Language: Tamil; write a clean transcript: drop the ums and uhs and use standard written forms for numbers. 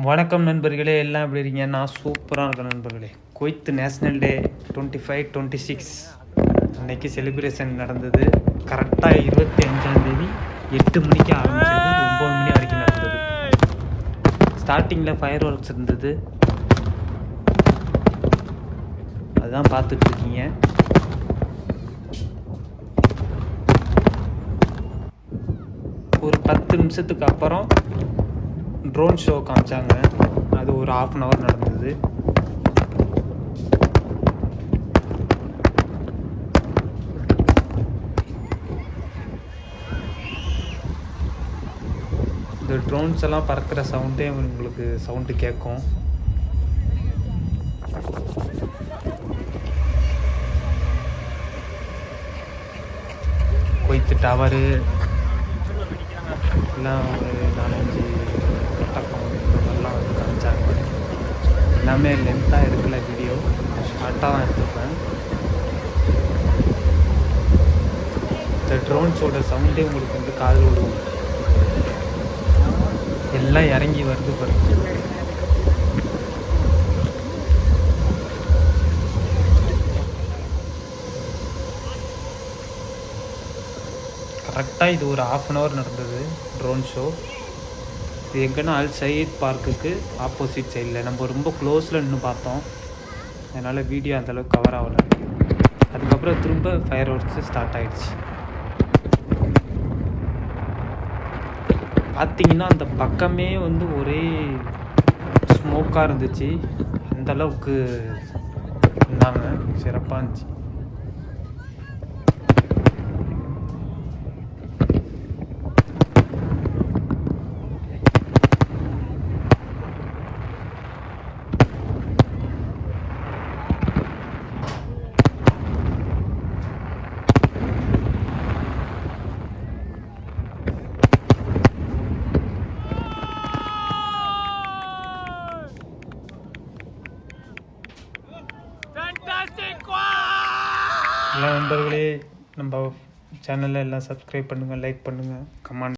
வணக்கம் நண்பர்களே, எல்லாம் எப்படி இருக்கீங்க? நான் சூப்பராக இருக்கேன் நண்பர்களே. குவைத் நேஷ்னல் டே 25-26 அன்னைக்கு செலிப்ரேஷன் நடந்தது. கரெக்டாக 25ஆம் தேதி 8 மணிக்கு ஆரம்பிச்சது, 9 மணி வரைக்கும் நடந்தது. ஸ்டார்டிங்கில் ஃபயர் ஒர்க்ஸ் இருந்தது, அதுதான் பார்த்துட்ருக்கீங்க. ஒரு 10 நிமிஷத்துக்கு அப்புறம் ட்ரோன் ஷோ காமிச்சாங்க. அது ஒரு 1/2 hour நடந்தது. இந்த ட்ரோன்ஸ் எல்லாம் பறக்கிற சவுண்டே உங்களுக்கு சவுண்டு கேட்கும். குவைத் டவரு எல்லாம் ஒரு 4-5 பட்டக்கம் இந்த மாதிரிலாம் வந்து காமிச்சாங்க. எல்லாமே லென்த்தாக எடுக்கல, வீடியோ ஷார்ட்டாக தான் எடுத்துப்பேன். இந்த ட்ரோன்ஸோட சவுண்டே உங்களுக்கு வந்து காதில் விடுவோம். எல்லாம் இறங்கி வருது பாருங்க. கரெக்டாக இது ஒரு 1/2 hour நடந்தது ட்ரோன் ஷோ. இது எங்கன்னா அல் சயீத் பார்க்குக்கு ஆப்போசிட் சைடில். நம்ம ரொம்ப க்ளோஸில் நின்று பார்த்தோம், அதனால் வீடியோ அந்தளவுக்கு கவர் ஆகலை. அதுக்கப்புறம் திரும்ப ஃபயர் ஒர்க்ஸு ஸ்டார்ட் ஆகிடுச்சு. பார்த்திங்கன்னா அந்த பக்கமே வந்து ஒரே ஸ்மோக்காக இருந்துச்சு. அந்தளவுக்கு இருந்தாங்க, சிறப்பாக இருந்துச்சு. எல்லா நண்பர்களே, நம்ம சேனலில் எல்லாம் சப்ஸ்கிரைப் பண்ணுங்கள், லைக் பண்ணுங்கள், கமெண்ட்